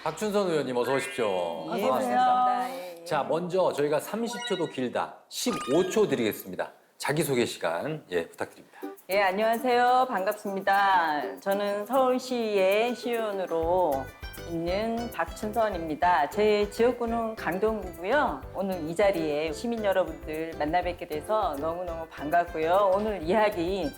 박춘선 의원님 어서 오십시오. 예, 반갑습니다. 예. 자, 먼저 저희가 30초도 길다 15초 드리겠습니다. 자기소개 시간 부탁드립니다. 예, 안녕하세요. 반갑습니다. 저는 서울시의 시의원으로 있는 박춘선입니다. 제 지역구는 강동구고요. 오늘 이 자리에 시민 여러분들 만나 뵙게 돼서 너무너무 반갑고요. 오늘 이야기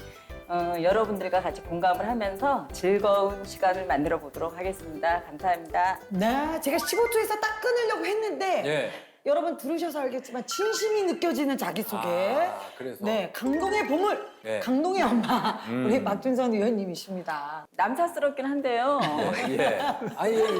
여러분들과 같이 공감을 하면서 즐거운 시간을 만들어 보도록 하겠습니다. 감사합니다. 네, 제가 15초에서 딱 끊으려고 했는데 예. 여러분 들으셔서 알겠지만 진심이 느껴지는 자기소개. 그래서 네, 강동의 보물, 네. 강동의 엄마 우리 박준선 의원님이십니다. 남사스럽긴 한데요. 예.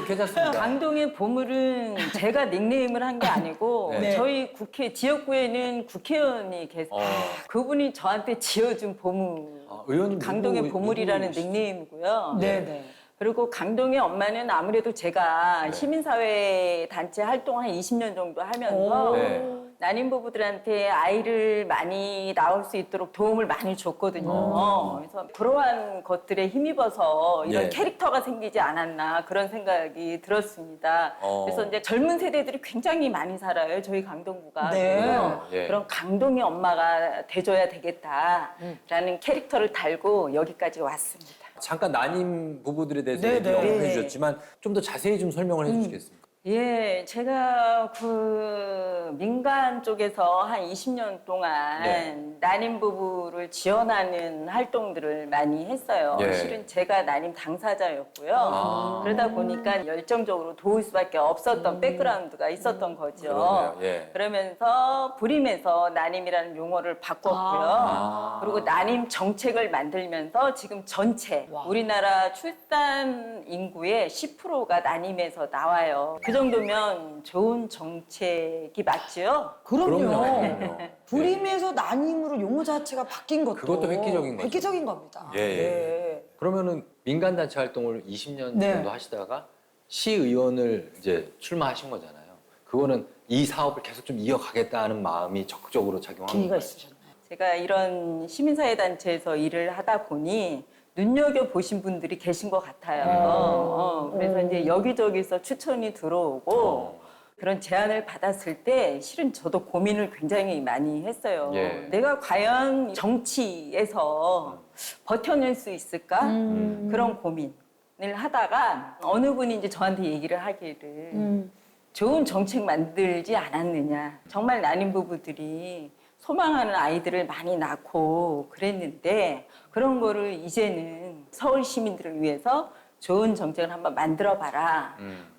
괜찮습니다. 강동의 보물은 제가 닉네임을 한 게 아니고 네. 저희 국회 지역구에는 국회의원이 계세요. 그분이 저한테 지어준 보물. 의원님 강동의 보물이라는 닉네임이고요. 네, 네. 그리고 강동의 엄마는 아무래도 제가 시민사회 단체 활동을 한 20년 정도 하면서 네. 난임 부부들한테 아이를 많이 낳을 수 있도록 도움을 많이 줬거든요. 그래서 그러한 것들에 힘입어서 이런 예. 캐릭터가 생기지 않았나 그런 생각이 들었습니다. 그래서 이제 젊은 세대들이 굉장히 많이 살아요. 저희 강동구가. 네. 그래서 예. 그런 강동의 엄마가 돼줘야 되겠다라는 캐릭터를 달고 여기까지 왔습니다. 잠깐 난임 부부들에 대해서 네, 얘기를 네. 해 주셨지만 좀 더 자세히 좀 설명을 해 주시겠습니까? 예, 제가 그 민간 쪽에서 한 20년 동안 네. 난임 부부를 지원하는 활동들을 많이 했어요. 예. 실은 제가 난임 당사자였고요. 그러다 보니까 열정적으로 도울 수밖에 없었던 백그라운드가 있었던 거죠. 그러네요. 예. 그러면서 불임에서 난임이라는 용어를 바꿨고요. 그리고 난임 정책을 만들면서 지금 전체 우리나라 출산 인구의 10%가 난임에서 나와요. 그 정도면 좋은 정책이 맞죠? 그럼요. 불임에서 난임으로 용어 자체가 바뀐 것도 그것도 획기적인 거죠. 획기적인 겁니다. 예, 예. 네. 그러면은 민간단체 활동을 20년 네. 정도 하시다가 시의원을 이제 출마하신 거잖아요. 그거는 이 사업을 계속 좀 이어가겠다는 마음이 적극적으로 작용한 기회가 건가요? 있으셨나요? 제가 이런 시민사회 단체에서 일을 하다 보니 눈여겨 보신 분들이 계신 것 같아요. 그래서 이제 여기저기서 추천이 들어오고 그런 제안을 받았을 때 실은 저도 고민을 굉장히 많이 했어요. 예. 내가 과연 정치에서 버텨낼 수 있을까? 그런 고민을 하다가 어느 분이 이제 저한테 얘기를 하기를 좋은 정책 만들지 않았느냐. 정말 난임 부부들이 소망하는 아이들을 많이 낳고 그랬는데 그런 거를 이제는 서울 시민들을 위해서 좋은 정책을 한번 만들어 봐라.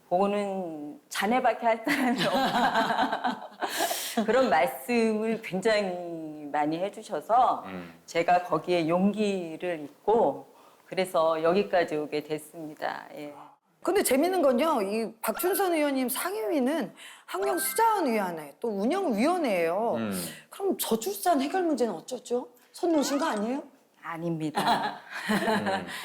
그거는 자네밖에 할 사람이 없다. 그런 말씀을 굉장히 많이 해주셔서 제가 거기에 용기를 잊고 그래서 여기까지 오게 됐습니다. 예. 근데 재밌는 건요, 이 박준선 의원님 상임위는 환경수자원위원회, 또 운영위원회예요. 그럼 저출산 해결 문제는 어쩌죠? 손 놓으신 거 아니에요? 아닙니다.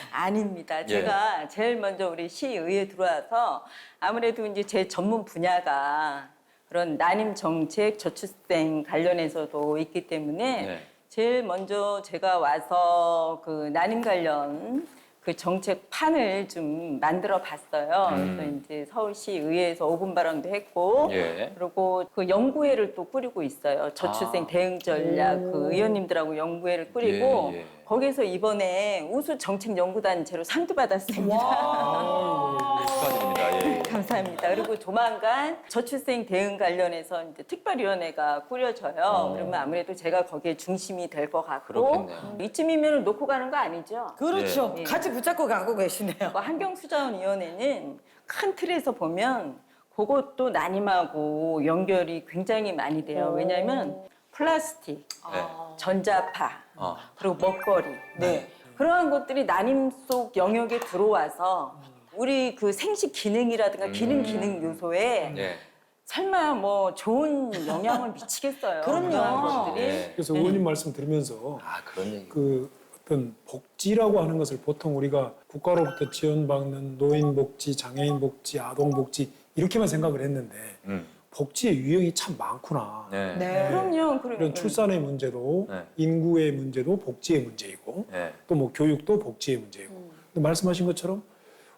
아닙니다. 제가 제일 먼저 우리 시의회에 들어와서 아무래도 이제 제 전문 분야가 그런 난임 정책, 저출생 관련해서도 있기 때문에 제일 먼저 제가 와서 그 난임 관련 그 정책판을 좀 만들어 봤어요. 그래서 이제 서울시 의회에서 5분 발언도 했고, 그리고 그 연구회를 또 꾸리고 있어요. 저출생 대응 전략 그 의원님들하고 연구회를 꾸리고, 거기서 이번에 우수 정책 연구단체로 상도 받았습니다. 축하드립니다. 예. 감사합니다. 그리고 조만간 저출생 대응 관련해서 이제 특별위원회가 꾸려져요. 그러면 아무래도 제가 거기에 중심이 될 것 같고, 그렇겠네요. 이쯤이면 놓고 가는 거 아니죠? 그렇죠. 네. 같이 붙잡고 가고 계시네요. 환경수자원위원회는 큰 틀에서 보면 그것도 난임하고 연결이 굉장히 많이 돼요. 왜냐하면 플라스틱, 전자파, 그리고 먹거리 그러한 것들이 난임 속 영역에 들어와서 우리 그 생식 기능이라든가 기능 요소에 설마 뭐 좋은 영향을 미치겠어요. 그럼요. 그러한 것들이. 그래서 의원님 말씀 들으면서 그런 얘기. 그 어떤 복지라고 하는 것을 보통 우리가 국가로부터 지원받는 노인복지, 장애인복지, 아동복지 이렇게만 생각을 했는데 복지의 유형이 참 많구나. 네. 그럼요. 이런 출산의 문제도 인구의 문제도 복지의 문제이고 또 뭐 교육도 복지의 문제이고 근데 말씀하신 것처럼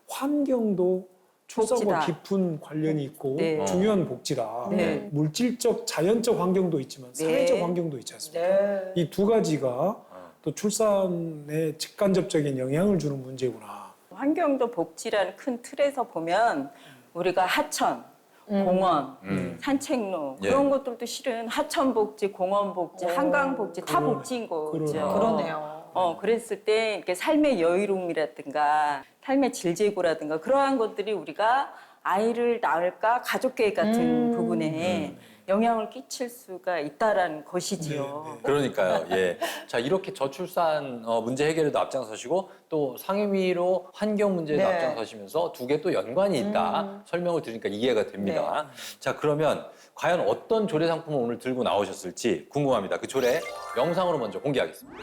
환경도 출산과 복지다. 깊은 관련이 있고 네. 중요한 복지라 네. 물질적 자연적 환경도 있지만 네. 사회적 환경도 있지 않습니까? 네. 이 두 가지가 또 출산에 직간접적인 영향을 주는 문제구나. 환경도 복지라는 큰 틀에서 보면 우리가 하천, 공원, 산책로 예. 그런 것들도 실은 하천 복지, 공원 복지, 한강 복지 다 그러네. 복지인 거죠. 그러네요. 그랬을 때 이렇게 삶의 여유로움이라든가 삶의 질재고라든가 그러한 것들이 우리가 아이를 낳을까 가족 계획 같은 부분에 영향을 끼칠 수가 있다라는 것이지요. 그러니까요. 예. 자, 이렇게 저출산 문제 해결에도 앞장서시고 또 상임위로 환경 문제에도 네. 앞장서시면서 두 개 또 연관이 있다. 설명을 들으니까 이해가 됩니다. 자, 그러면 과연 어떤 조례 상품을 오늘 들고 나오셨을지 궁금합니다. 그 조례 영상으로 먼저 공개하겠습니다.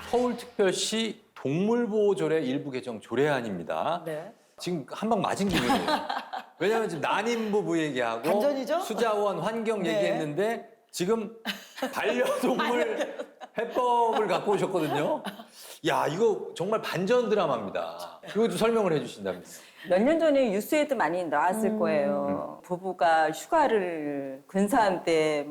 서울특별시 동물보호조례 일부 개정 조례안입니다. 네. 지금 한 방 맞은 기분이에요. 왜냐하면 지금 난임부부 얘기하고 반전이죠? 수자원 환경 네. 얘기했는데 지금 반려동물 해법을 갖고 오셨거든요. 야, 이거 정말 반전 드라마입니다. 그거 좀 설명을 해주신다면요. 몇 년 전에 뉴스에도 많이 나왔을 거예요. 부부가 휴가를 근사한 때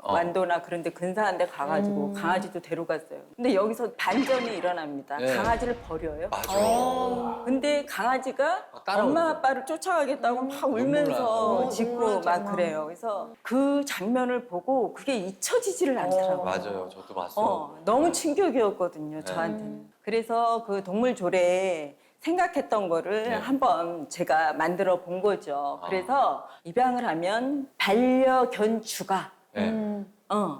완도나 그런 데 근사한 데 가가지고 강아지도 데려갔어요. 근데 여기서 반전이 일어납니다. 네. 강아지를 버려요. 맞아. 근데 강아지가 따라오죠. 엄마 아빠를 쫓아가겠다고 막 울면서 눈물 짖고 나죠. 막 그래요. 그래서 그 장면을 보고 그게 잊혀지지를 않더라고요. 맞아요. 저도 봤어요. 너무 충격이었거든요, 네. 저한테는. 그래서 그 동물 조례에 생각했던 거를 네. 한번 제가 만들어 본 거죠. 아. 그래서 입양을 하면 반려견주가 네.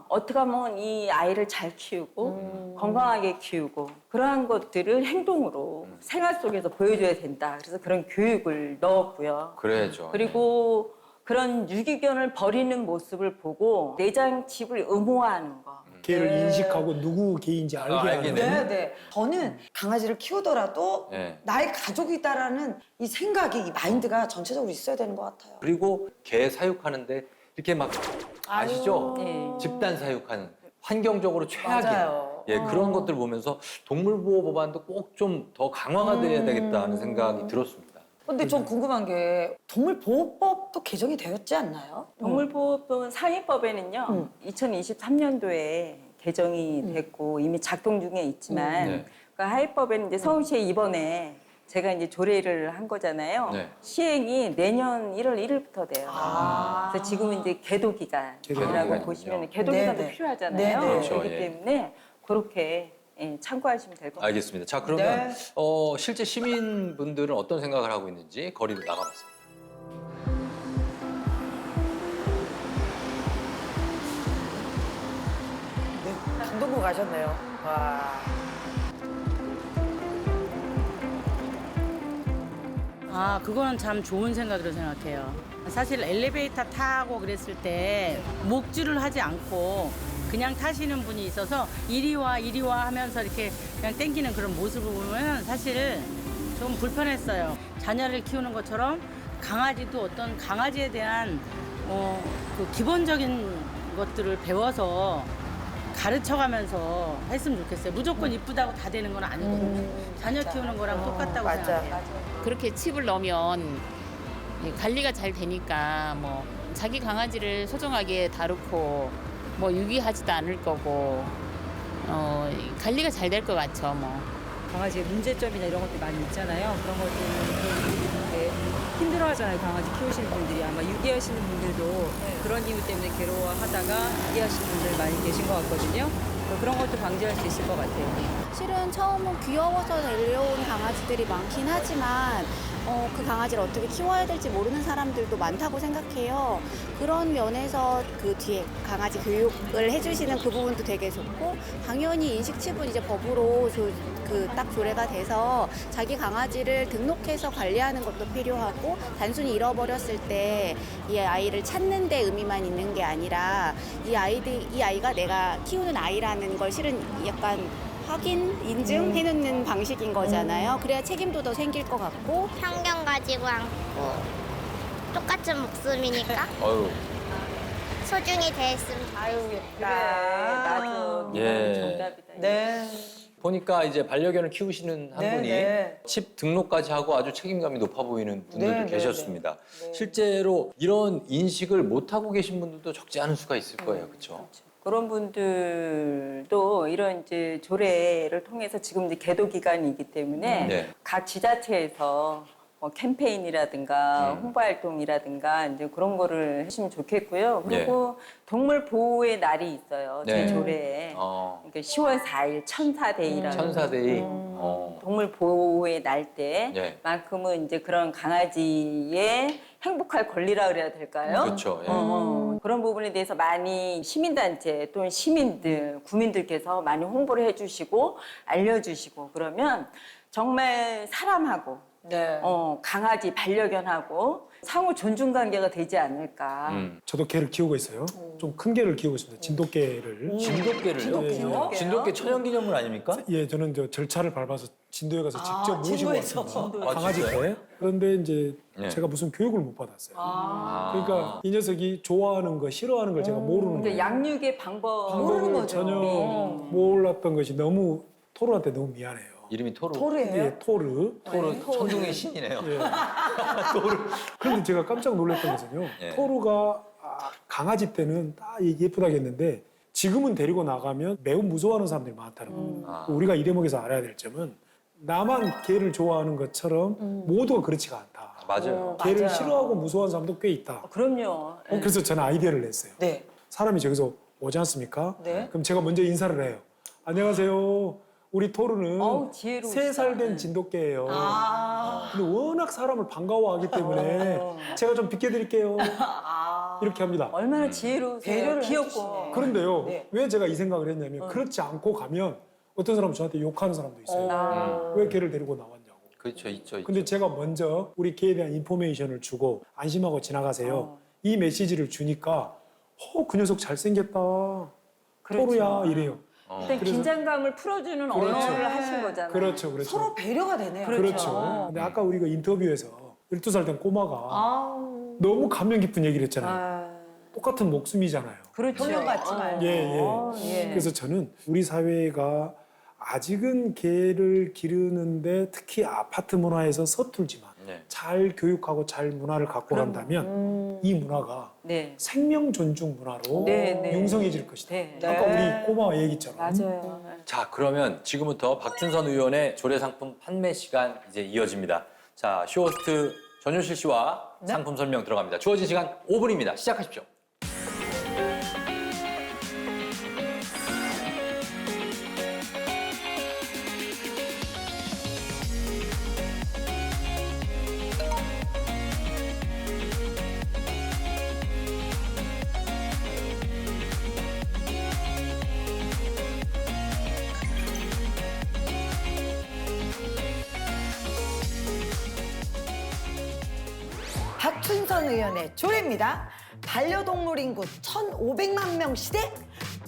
어떻게 하면 이 아이를 잘 키우고 건강하게 키우고 그러한 것들을 행동으로 생활 속에서 보여줘야 된다. 그래서 그런 교육을 넣었고요. 그래야죠. 그리고 그런 유기견을 버리는 모습을 보고 내장칩을 의무화하는 거. 개를 네. 인식하고 누구 개인지 알게 알게 하는. 되는. 네, 네. 저는 강아지를 키우더라도 네. 나의 가족이다라는 이 생각이, 이 마인드가 전체적으로 있어야 되는 것 같아요. 그리고 개 사육하는데 이렇게 막 아시죠? 네. 집단 사육하는 환경적으로 최악의 맞아요. 예, 그런 것들 보면서 동물보호 법안도 꼭 좀 더 강화가 돼야 되겠다는 생각이 들었습니다. 근데 좀 궁금한 게 동물보호법도 개정이 되었지 않나요? 동물보호법 상위법에는요, 2023년도에 개정이 됐고 이미 작동 중에 있지만 네. 그 하위법에는 이제 서울시에 이번에 제가 이제 조례를 한 거잖아요. 네. 시행이 내년 1월 1일부터 돼요. 그래서 지금은 이제 계도 기간이라고 기간이군요. 보시면 계도 기간도 네네. 필요하잖아요. 네네. 그렇죠, 그렇기 예. 때문에 그렇게 참고하시면 될 것 같아요. 알겠습니다. 자, 그러면 네. 실제 시민분들은 어떤 생각을 하고 있는지 거리로 나가봤습니다. 네. 강동구 가셨네요. 와. 아, 그거는 참 좋은 생각이라고 생각해요. 사실 엘리베이터 타고 그랬을 때 목줄을 하지 않고 그냥 타시는 분이 있어서 이리 와 하면서 이렇게 그냥 땡기는 그런 모습을 보면 사실 좀 불편했어요. 자녀를 키우는 것처럼 강아지도 어떤 강아지에 대한 그 기본적인 것들을 배워서 가르쳐가면서 했으면 좋겠어요. 무조건 이쁘다고 다 되는 건 아니거든요. 자녀 키우는 거랑 똑같다고 맞아. 생각해요. 그렇게 칩을 넣으면 관리가 잘 되니까 뭐 자기 강아지를 소중하게 다루고 뭐 유기하지도 않을 거고 관리가 잘 될 것 같죠 뭐. 강아지의 문제점이나 이런 것들이 많이 있잖아요. 그런 것들을 이렇게 힘들어하잖아요. 강아지 키우시는 분들이. 아마 유기하시는 분들도 그런 이유 때문에 괴로워하다가 유기하시는 분들 많이 계신 것 같거든요. 그런 것도 방지할 수 있을 것 같아요. 실은 처음은 귀여워서 데려온 강아지들이 많긴 하지만 그 강아지를 어떻게 키워야 될지 모르는 사람들도 많다고 생각해요. 그런 면에서 그 뒤에 강아지 교육을 해주시는 그 부분도 되게 좋고, 당연히 인식칩은 이제 법으로 딱 조례가 돼서 자기 강아지를 등록해서 관리하는 것도 필요하고, 단순히 잃어버렸을 때 이 아이를 찾는 데 의미만 있는 게 아니라 이 아이가 내가 키우는 아이라는 걸 실은 약간 확인, 인증해놓는 방식인 거잖아요. 그래야 책임도 더 생길 것 같고. 편견 가지고 않고 똑같은 목숨이니까 어유. 소중히 대했으면 그래, 나도 예. 정답이다. 네. 보니까 이제 반려견을 키우시는 한 네, 분이 네. 칩 등록까지 하고 아주 책임감이 높아 보이는 분들도 네, 네, 계셨습니다. 네. 실제로 이런 인식을 못 하고 계신 분들도 적지 않을 수가 있을 거예요, 그렇죠? 그런 분들도 이런 이제 조례를 통해서 지금 이제 계도 기간이기 때문에 네. 각 지자체에서 뭐 캠페인이라든가 홍보 활동이라든가 이제 그런 거를 하시면 좋겠고요. 그리고 동물 보호의 날이 있어요. 네. 제 조례에. 그러니까 10월 4일 천사데이라는 천사데이. 동물 보호의 날 때만큼은 이제 그런 강아지의 행복할 권리라 그래야 될까요? 그렇죠. 예. 그런 부분에 대해서 많이 시민단체 또는 시민들, 구민들께서 많이 홍보를 해주시고 알려주시고 그러면 정말 사람하고 네. 강아지, 반려견하고 상호 존중 관계가 되지 않을까. 저도 개를 키우고 있어요. 좀 큰 개를 키우고 있습니다. 진돗개를. 진돗개를요? 진돗개 천연기념물 아닙니까? 예, 저는 저 절차를 밟아서 진도에 가서 직접 모시고 진도에서. 왔습니다. 아, 강아지 진짜요? 개. 그런데 이제 네. 제가 무슨 교육을 못 받았어요. 아. 그러니까 이 녀석이 좋아하는 거, 싫어하는 걸 제가 모르는 그러니까 거예요. 양육의 방법을 방법을 전혀 몰랐던 것이 너무 토르한테 너무 미안해요. 이름이 토르. 토르예요? 예, 토르. 토르 천둥의 신이네요. 예. 그런데 제가 깜짝 놀랐던 것은요. 예. 토르가 강아지 때는 딱 예쁘다겠는데 지금은 데리고 나가면 매우 무서워하는 사람들이 많다는 겁니다. 우리가 이 대목에서 알아야 될 점은 나만 개를 좋아하는 것처럼 모두가 그렇지가 않다. 맞아요. 개를 맞아요. 싫어하고 무서워하는 사람도 꽤 있다. 그럼요. 그래서 저는 아이디어를 냈어요. 네. 사람이 저기서 오지 않습니까? 네. 그럼 제가 먼저 인사를 해요. 안녕하세요. 우리 토르는 어우, 지혜로우시다. 3살 된 네. 진돗개예요. 아. 근데 워낙 사람을 반가워하기 때문에 제가 좀 비켜드릴게요. 이렇게 합니다. 얼마나 지혜로우세요. 배려를 귀엽고. 해주시네. 그런데요, 네. 왜 제가 이 생각을 했냐면 그렇지 않고 가면 어떤 사람은 저한테 욕하는 사람도 있어요. 왜 개를 데리고 나왔냐고. 그렇죠, 있죠. 근데 제가 먼저 우리 개에 대한 인포메이션을 주고 안심하고 지나가세요. 이 메시지를 주니까 그 녀석 잘생겼다. 그렇죠. 토르야 이래요. 일단 긴장감을 풀어주는 언어를 하신 거잖아요. 그렇죠, 그렇죠. 서로 배려가 되네요. 그렇죠. 근데 아까 우리가 인터뷰에서 12살 된 꼬마가 너무 감명 깊은 얘기를 했잖아요. 똑같은 목숨이잖아요. 그렇죠. 돌려받지 말고. 예. 그래서 저는 우리 사회가 아직은 개를 기르는데 특히 아파트 문화에서 서툴지만 네. 잘 교육하고 잘 문화를 갖고 간다면 이 문화가 네. 생명 존중 문화로 네. 융성해질 것이다. 네. 아까 우리 꼬마 얘기처럼. 맞아요. 자, 그러면 지금부터 박준선 의원의 조례 상품 판매 시간 이제 이어집니다. 자, 쇼호스트 전효실 씨와 상품 설명 들어갑니다. 주어진 시간 5분입니다. 시작하십시오. 박춘선 의원의 조례입니다. 반려동물 인구 1,500만 명 시대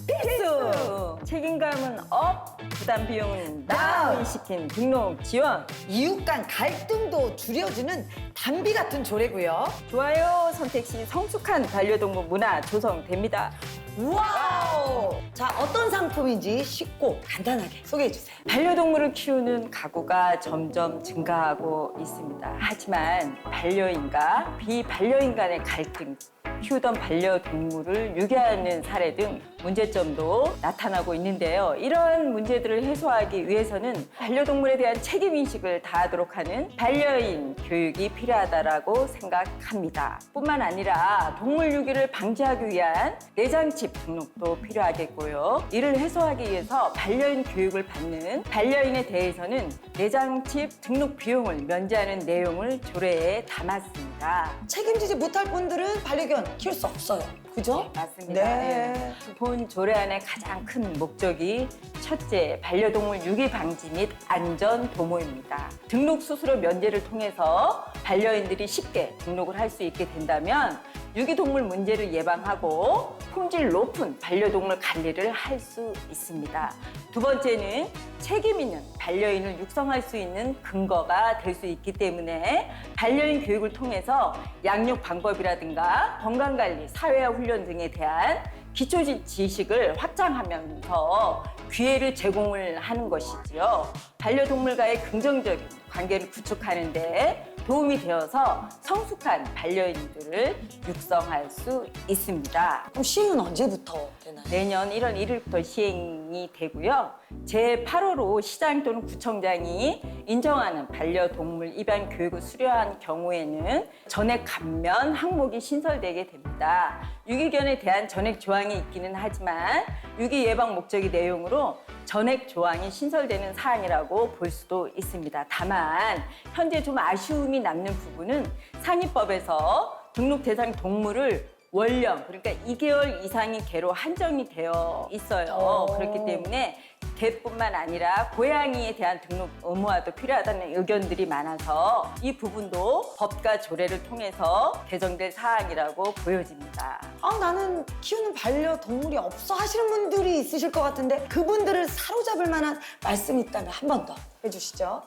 필수! 책임감은 업, 부담 비용은 다운 시킨 등록 지원. 이웃 간 갈등도 줄여주는 단비 같은 조례고요. 좋아요 선택 시 성숙한 반려동물 문화 조성됩니다. 와우! 자, 어떤 상품인지 쉽고 간단하게 소개해 주세요. 반려동물을 키우는 가구가 점점 증가하고 있습니다. 하지만 반려인과 비반려인 간의 갈등, 키우던 반려동물을 유괴하는 사례 등 문제점도 나타나고 있는데요. 이러한 문제들을 해소하기 위해서는 반려동물에 대한 책임인식을 다하도록 하는 반려인 교육이 필요하다고 생각합니다. 뿐만 아니라 동물 유기를 방지하기 위한 내장칩 등록도 필요하겠고요. 이를 해소하기 위해서 반려인 교육을 받는 반려인에 대해서는 내장칩 등록 비용을 면제하는 내용을 조례에 담았습니다. 책임지지 못할 분들은 반려견 키울 수 없어요. 그죠? 맞습니다. 네. 본 조례안의 가장 큰 목적이 첫째, 반려동물 유기 방지 및 안전 도모입니다. 등록 수수료 면제를 통해서 반려인들이 쉽게 등록을 할 수 있게 된다면 유기동물 문제를 예방하고 품질 높은 반려동물 관리를 할 수 있습니다. 두 번째는 책임 있는 반려인을 육성할 수 있는 근거가 될 수 있기 때문에 반려인 교육을 통해서 양육 방법이라든가 건강관리, 사회화 훈련 등에 대한 기초 지식을 확장하면서 기회를 제공을 하는 것이지요. 반려동물과의 긍정적인 관계를 구축하는 데 도움이 되어서 성숙한 반려인들을 육성할 수 있습니다. 그럼 시행은 언제부터 되나요? 내년 1월 1일부터 시행이 되고요. 제8호로 시장 또는 구청장이 인정하는 반려동물 입양 교육을 수료한 경우에는 전액 감면 항목이 신설되게 됩니다. 유기견에 대한 전액 조항이 있기는 하지만 유기 예방 목적의 내용으로 전액 조항이 신설되는 사안이라고 볼 수도 있습니다. 다만 현재 좀 아쉬움이 남는 부분은 상위법에서 등록 대상 동물을 원령, 그러니까 2개월 이상의 개로 한정이 되어 있어요. 그렇기 때문에 개뿐만 아니라 고양이에 대한 등록 의무화도 필요하다는 의견들이 많아서 이 부분도 법과 조례를 통해서 개정될 사항이라고 보여집니다. 나는 키우는 반려동물이 없어 하시는 분들이 있으실 것 같은데 그분들을 사로잡을 만한 말씀이 있다면 한 번 더 해주시죠.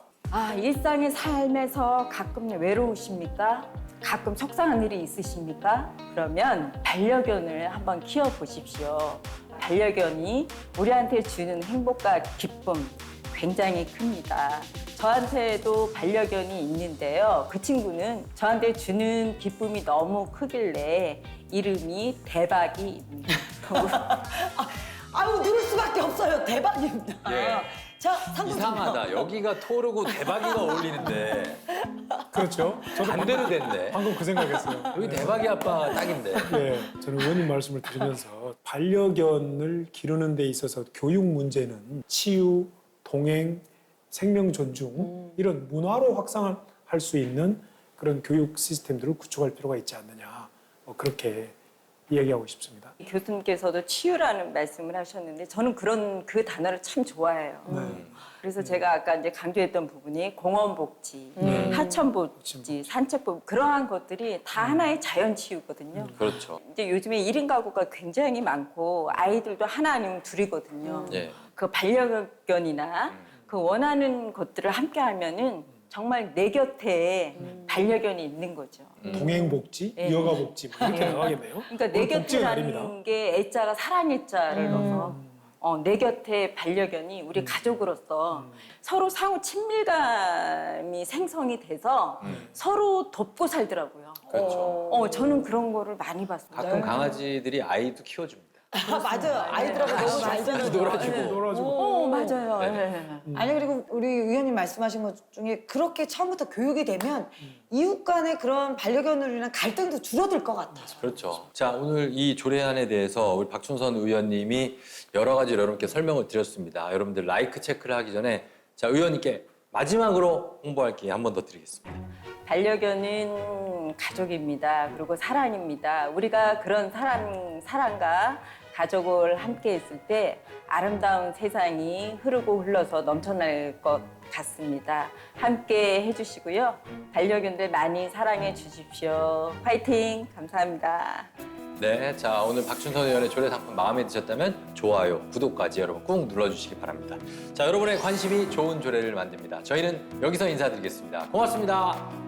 일상의 삶에서 가끔 외로우십니까? 가끔 속상한 일이 있으십니까? 그러면 반려견을 한번 키워보십시오. 반려견이 우리한테 주는 행복과 기쁨 굉장히 큽니다. 저한테도 반려견이 있는데요. 그 친구는 저한테 주는 기쁨이 너무 크길래 이름이 대박이입니다. 아유, 누를 수밖에 없어요. 대박입니다. 예. 자, 상품 이상하다. 여기가 토르고 대박이가 어울리는데 그렇죠. 저도 반대로 됐네. 방금 그 생각했어요. 여기 대박이 아빠 딱인데. 예, 저는 의원님 말씀을 들으면서 반려견을 기르는 데 있어서 교육 문제는 치유, 동행, 생명 존중 이런 문화로 확산할 수 있는 그런 교육 시스템들을 구축할 필요가 있지 않느냐. 그렇게 이야기하고 싶습니다. 교수님께서도 치유라는 말씀을 하셨는데 저는 그 단어를 참 좋아해요. 그래서 제가 아까 이제 강조했던 부분이 공원복지, 하천복지, 산책복 그러한 것들이 다 하나의 자연 치유거든요. 그렇죠. 이제 요즘에 1인 가구가 굉장히 많고 아이들도 하나 아니면 둘이거든요. 예. 그 반려견이나 그 원하는 것들을 함께 하면은 정말 내 곁에 반려견이 있는 거죠. 동행복지, 예. 이어가복지 뭐 이렇게 나가겠네요. 그러니까 내 오늘 복지의 날입니다. 곁이라는 게 애자가 사랑의 자를 넣어서 내 곁에 반려견이 우리 가족으로서 서로 상호 친밀감이 생성이 돼서 서로 돕고 살더라고요. 그렇죠. 저는 그런 거를 많이 봤습니다. 가끔 강아지들이 아이도 키워줍니다. 맞아요. 아이들하고 너무 잘 같이 지내죠. 놀아주고. 놀아주고. 맞아요. 네. 아니 그리고 우리 의원님 말씀하신 것 중에 그렇게 처음부터 교육이 되면 이웃 간의 그런 반려견으로 인한 갈등도 줄어들 것 같아요. 그렇죠. 자, 오늘 이 조례안에 대해서 우리 박춘선 의원님이 여러 가지 여러분께 설명을 드렸습니다. 여러분들 라이크 체크를 하기 전에 자, 의원님께 마지막으로 홍보할 기회 한 번 더 드리겠습니다. 반려견은 가족입니다. 그리고 사랑입니다. 우리가 그런 사랑과 가족을 함께 했을 때 아름다운 세상이 흐르고 흘러서 넘쳐날 것 같습니다. 함께 해주시고요. 반려견들 많이 사랑해 주십시오. 파이팅! 감사합니다. 네, 자 오늘 박춘선 의원의 조례 상품 마음에 드셨다면 좋아요, 구독까지 여러분 꾹 눌러주시기 바랍니다. 자, 여러분의 관심이 좋은 조례를 만듭니다. 저희는 여기서 인사드리겠습니다. 고맙습니다.